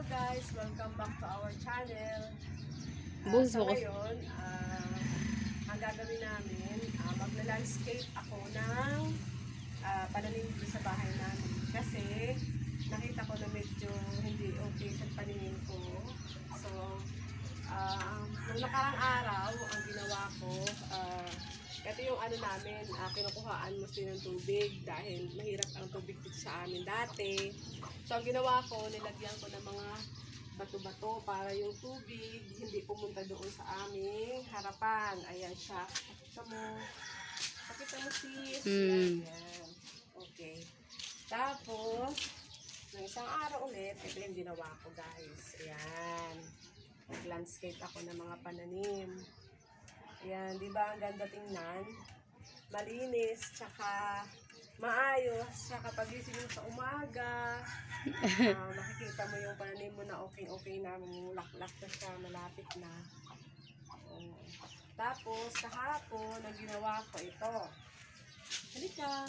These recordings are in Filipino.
guys, welcome back to our channel. Bunso ko. Ngayon, ang gagawin namin, magla-landscape ako ng pananim dito sa bahay namin. Kasi nakita ko na medyo hindi okay sa paningin ko. So, nung nakarang araw, ang ginawa ko, ito yung ano namin, kinukuhaan mo din ng tubig dahil mahirap ang tubig dito sa amin dati. So, ang ginawa ko, nilagyan ko ng mga bato-bato para yung tubig hindi pumunta doon sa aming harapan. Ayan siya. Pakita mo sis. Ayan. Okay. Tapos, ng isang araw ulit, ito yung ginawa ko guys. Ayan. Nag-landscape ako ng mga pananim. Ayan, di ba ang ganda tingnan? Malinis, tsaka maayos, tsaka pagising mo sa umaga, makikita mo yung pananim mo na okay na, laklak na siya, malapit na. Tapos, kahapon, ang ginawa ko ito. Halika!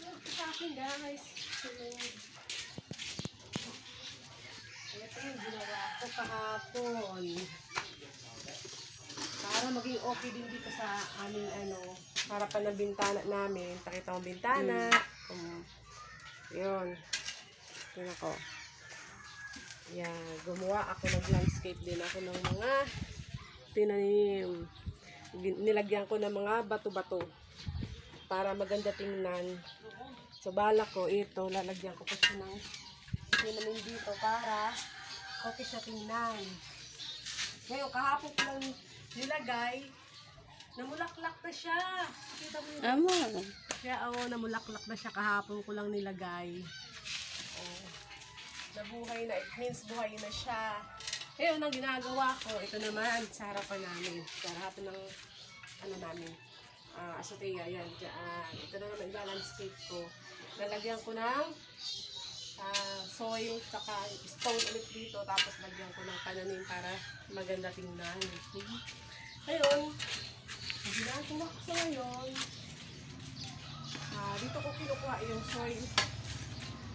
Ito sa akin guys. Ito yung ginawa ko kahapon. Para maging okay din dito sa aming harapan ng bintana namin. Pakita mo bintana. Yun. Tingnan ko. Yan. Gumawa ako ng landscape din ako ng mga tinanim. Nilagyan ko ng mga bato-bato para maganda tingnan. So balak ko ito, lalagyan ko pa siya ng tinanim dito para okay siya tingnan. Ngayon, kahapon ko lang nilagay, namulaklak na siya. Kita mo yun? Kaya namulaklak na siya, kahapon ko lang nilagay. Nabuhay na, it means buhay na siya. Ngayon, ang ginagawa ko, ito naman, sa harapan namin. Sa harapan ng, namin, azotea, yan, dyan. Ito na naman, landscape ko. Lalagyan ko ng soil, saka stone ulit dito, tapos lagyan ko ng pananim para maganda tingnan. Ngayon, ang ginagawa ko sa ngayon, dito ko kinukuha yung soil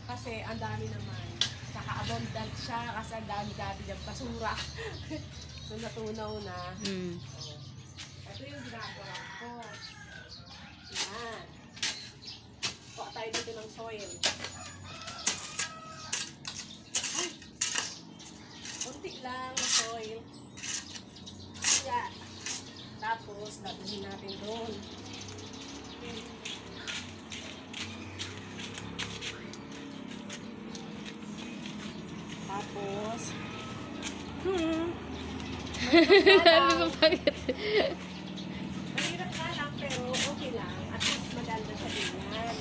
kasi ang dami naman. Saka abundant siya kasi ang dami-dami ng basura. So natunaw na. Ito yung ginagawa ko. Yan. Kuha tayo dito ng soil. Ay! Kunti lang na soil. Yan. Tapos, dadalhin natin doon. Tapos, mahirap na lang, pero okay lang. At least maganda sa tingnan.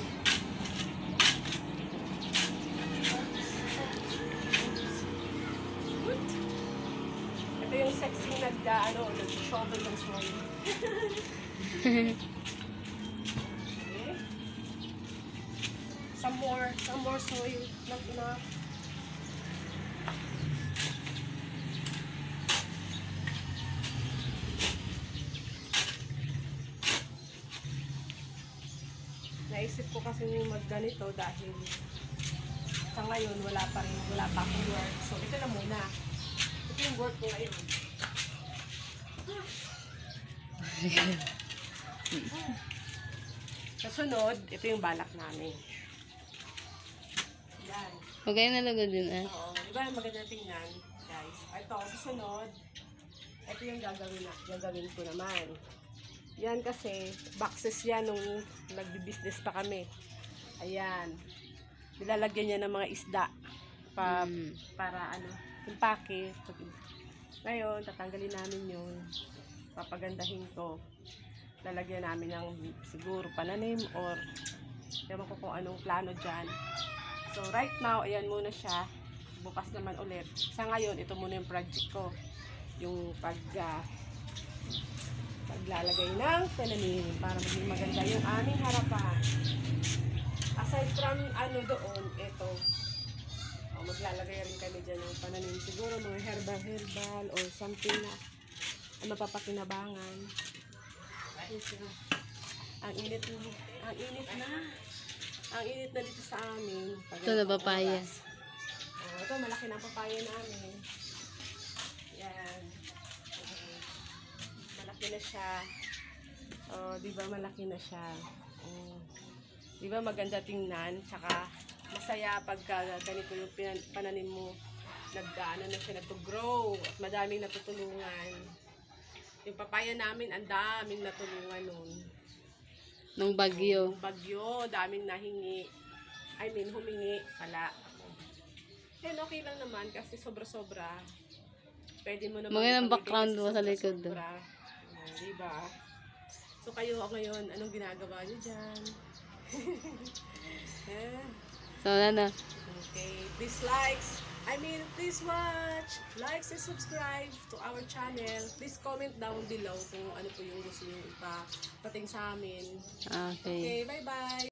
Ito yung sexy nag-shovel ng soil. Okay. Some more soil. Not enough. Naisip ko kasi yung magganito dahil sa ngayon wala pa akong work. So ito na muna. Ito yung work ko ngayon. Sa sunod, ito yung balak namin. Yan. Okay na lagod din Oo, diba maganda tingnan, guys. Ito, sa sunod, ito yung gagawin ko naman. Yan kasi, boxes yan nung nagbi-business pa kami. Ayan. Nilalagyan niya ng mga isda. Para impake. Ngayon, tatanggalin namin yun. Papagandahin ko. Lalagyan namin ng siguro pananim or ewan ko kung anong plano dyan. So, right now, ayan muna siya. Bukas naman ulit. Sa ngayon, ito muna yung project ko. Yung paglalagay ng pananim para maging maganda yung aming harapan. Aside from doon, ito. Maglalagay rin kami dyan ng pananim. Siguro mga herbal or something na mapapakinabangan. Ang init na dito sa amin. Ito na papaya. Ito, malaki na ang papaya namin. Yan. Malaki na siya. Di ba malaki na siya? Di ba maganda tingnan? Tsaka masaya pagka ganito yung pananim mo. Nag-ano na siya, nag-grow. At madaming natutulungan. Yung papaya namin, ang daming natulungan nun. Nung bagyo. Yung bagyo, daming nahingi. Humingi pala. Yan, okay lang naman kasi sobra-sobra. Pwede mo naman Magandang ipamigay background kasi mo sa likod. sobra-sobra. Diba? So kayo ngayon, anong ginagawa niyo dyan? So, ano? Okay, please please watch, likes and subscribe to our channel. Please comment down below kung ano po yung gusto niyo ipapating sa amin. Okay. Okay, bye-bye!